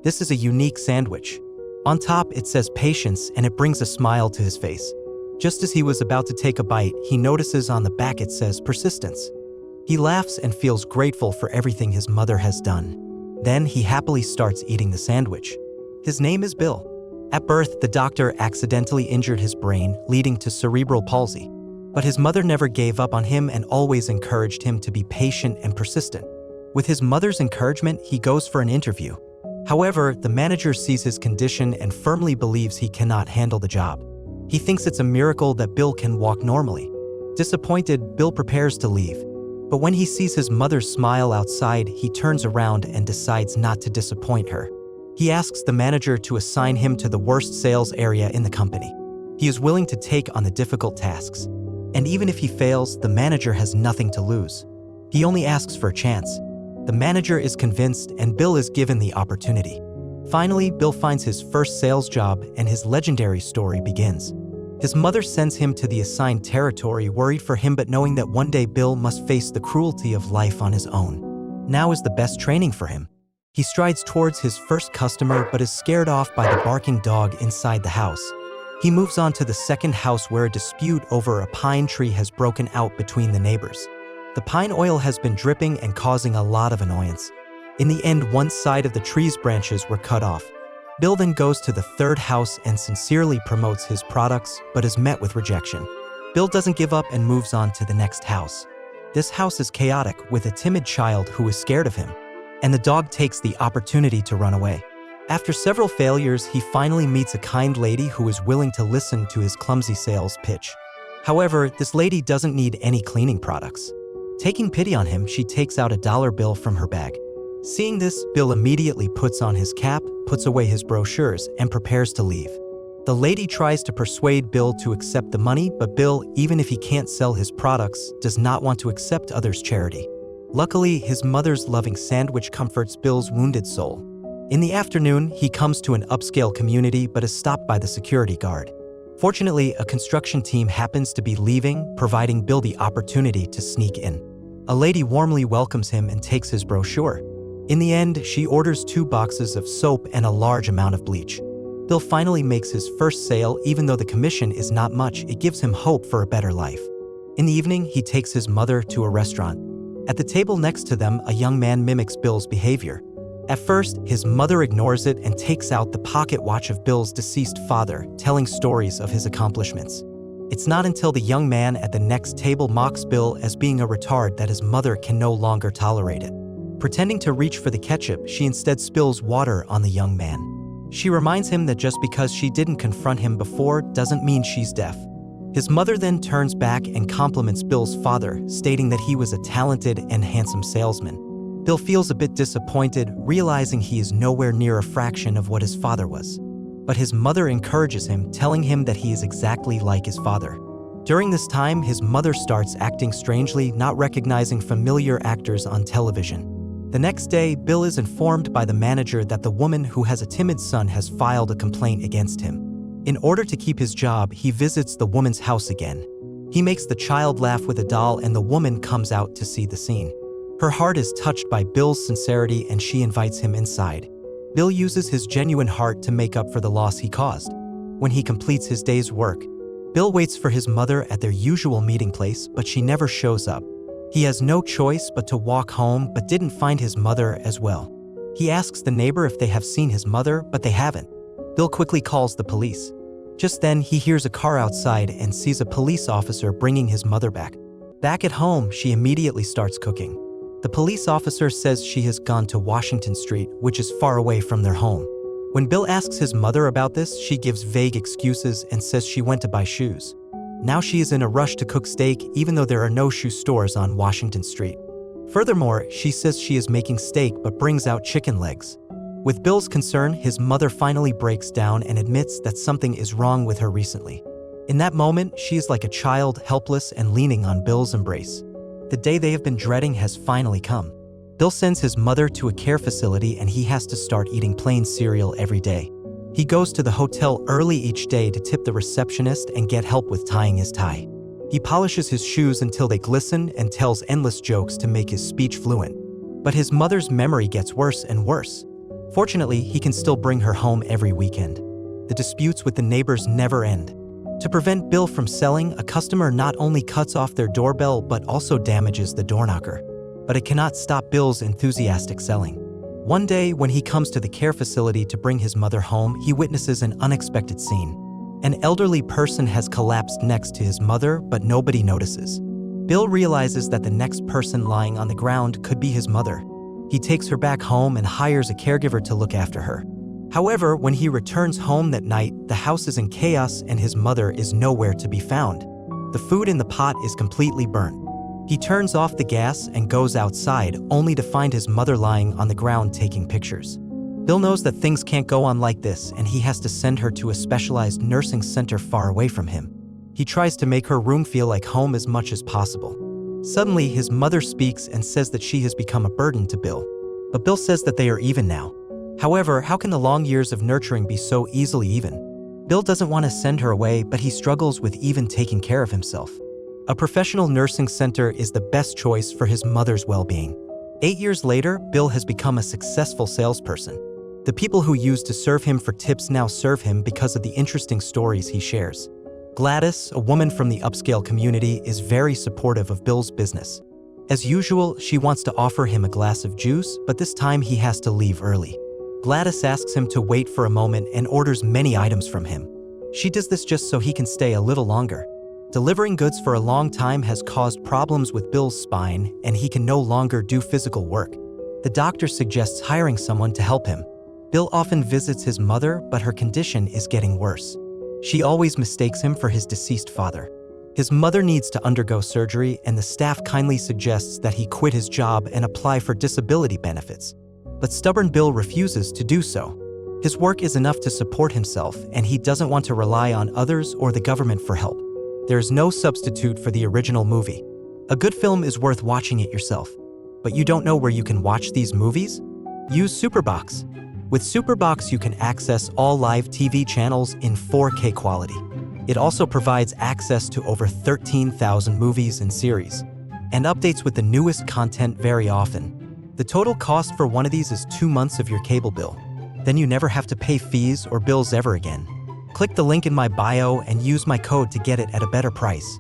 This is a unique sandwich. On top, it says patience and it brings a smile to his face. Just as he was about to take a bite, he notices on the back it says persistence. He laughs and feels grateful for everything his mother has done. Then he happily starts eating the sandwich. His name is Bill. At birth, the doctor accidentally injured his brain, leading to cerebral palsy. But his mother never gave up on him and always encouraged him to be patient and persistent. With his mother's encouragement, he goes for an interview. However, the manager sees his condition and firmly believes he cannot handle the job. He thinks it's a miracle that Bill can walk normally. Disappointed, Bill prepares to leave. But when he sees his mother's smile outside, he turns around and decides not to disappoint her. He asks the manager to assign him to the worst sales area in the company. He is willing to take on the difficult tasks. And even if he fails, the manager has nothing to lose. He only asks for a chance. The manager is convinced and Bill is given the opportunity. Finally, Bill finds his first sales job and his legendary story begins. His mother sends him to the assigned territory, worried for him but knowing that one day Bill must face the cruelty of life on his own. Now is the best training for him. He strides towards his first customer but is scared off by the barking dog inside the house. He moves on to the second house where a dispute over a pine tree has broken out between the neighbors. The pine oil has been dripping and causing a lot of annoyance. In the end, one side of the tree's branches were cut off. Bill then goes to the third house and sincerely promotes his products but is met with rejection. Bill doesn't give up and moves on to the next house. This house is chaotic with a timid child who is scared of him. And the dog takes the opportunity to run away. After several failures, he finally meets a kind lady who is willing to listen to his clumsy sales pitch. However, this lady doesn't need any cleaning products. Taking pity on him, she takes out a dollar bill from her bag. Seeing this, Bill immediately puts on his cap, puts away his brochures, and prepares to leave. The lady tries to persuade Bill to accept the money, but Bill, even if he can't sell his products, does not want to accept others' charity. Luckily, his mother's loving sandwich comforts Bill's wounded soul. In the afternoon, he comes to an upscale community but is stopped by the security guard. Fortunately, a construction team happens to be leaving, providing Bill the opportunity to sneak in. A lady warmly welcomes him and takes his brochure. In the end, she orders 2 boxes of soap and a large amount of bleach. Bill finally makes his first sale. Even though the commission is not much, it gives him hope for a better life. In the evening, he takes his mother to a restaurant. At the table next to them, a young man mimics Bill's behavior. At first, his mother ignores it and takes out the pocket watch of Bill's deceased father, telling stories of his accomplishments. It's not until the young man at the next table mocks Bill as being a retard that his mother can no longer tolerate it. Pretending to reach for the ketchup, she instead spills water on the young man. She reminds him that just because she didn't confront him before doesn't mean she's deaf. His mother then turns back and compliments Bill's father, stating that he was a talented and handsome salesman. Bill feels a bit disappointed, realizing he is nowhere near a fraction of what his father was. But his mother encourages him, telling him that he is exactly like his father. During this time, his mother starts acting strangely, not recognizing familiar actors on television. The next day, Bill is informed by the manager that the woman who has a timid son has filed a complaint against him. In order to keep his job, he visits the woman's house again. He makes the child laugh with a doll and the woman comes out to see the scene. Her heart is touched by Bill's sincerity and she invites him inside. Bill uses his genuine heart to make up for the loss he caused. When he completes his day's work, Bill waits for his mother at their usual meeting place, but she never shows up. He has no choice but to walk home, but didn't find his mother as well. He asks the neighbor if they have seen his mother, but they haven't. Bill quickly calls the police. Just then, he hears a car outside and sees a police officer bringing his mother back. Back at home, she immediately starts cooking. The police officer says she has gone to Washington Street, which is far away from their home. When Bill asks his mother about this, she gives vague excuses and says she went to buy shoes. Now she is in a rush to cook steak, even though there are no shoe stores on Washington Street. Furthermore, she says she is making steak but brings out chicken legs. With Bill's concern, his mother finally breaks down and admits that something is wrong with her recently. In that moment, she is like a child, helpless and leaning on Bill's embrace. The day they have been dreading has finally come. Bill sends his mother to a care facility and he has to start eating plain cereal every day. He goes to the hotel early each day to tip the receptionist and get help with tying his tie. He polishes his shoes until they glisten and tells endless jokes to make his speech fluent. But his mother's memory gets worse and worse. Fortunately, he can still bring her home every weekend. The disputes with the neighbors never end. To prevent Bill from selling, a customer not only cuts off their doorbell but also damages the door knocker. But it cannot stop Bill's enthusiastic selling. One day, when he comes to the care facility to bring his mother home, he witnesses an unexpected scene. An elderly person has collapsed next to his mother, but nobody notices. Bill realizes that the next person lying on the ground could be his mother. He takes her back home and hires a caregiver to look after her. However, when he returns home that night, the house is in chaos and his mother is nowhere to be found. The food in the pot is completely burnt. He turns off the gas and goes outside, only to find his mother lying on the ground taking pictures. Bill knows that things can't go on like this, and he has to send her to a specialized nursing center far away from him. He tries to make her room feel like home as much as possible. Suddenly, his mother speaks and says that she has become a burden to Bill. But Bill says that they are even now. However, how can the long years of nurturing be so easily even? Bill doesn't want to send her away, but he struggles with even taking care of himself. A professional nursing center is the best choice for his mother's well-being. 8 years later, Bill has become a successful salesperson. The people who used to serve him for tips now serve him because of the interesting stories he shares. Gladys, a woman from the upscale community, is very supportive of Bill's business. As usual, she wants to offer him a glass of juice, but this time he has to leave early. Gladys asks him to wait for a moment and orders many items from him. She does this just so he can stay a little longer. Delivering goods for a long time has caused problems with Bill's spine, and he can no longer do physical work. The doctor suggests hiring someone to help him. Bill often visits his mother, but her condition is getting worse. She always mistakes him for his deceased father. His mother needs to undergo surgery, and the staff kindly suggests that he quit his job and apply for disability benefits. But stubborn Bill refuses to do so. His work is enough to support himself, and he doesn't want to rely on others or the government for help. There is no substitute for the original movie. A good film is worth watching it yourself. But you don't know where you can watch these movies? Use Superbox. With Superbox, you can access all live TV channels in 4K quality. It also provides access to over 13,000 movies and series, and updates with the newest content very often. The total cost for one of these is 2 months of your cable bill. Then you never have to pay fees or bills ever again. Click the link in my bio and use my code to get it at a better price.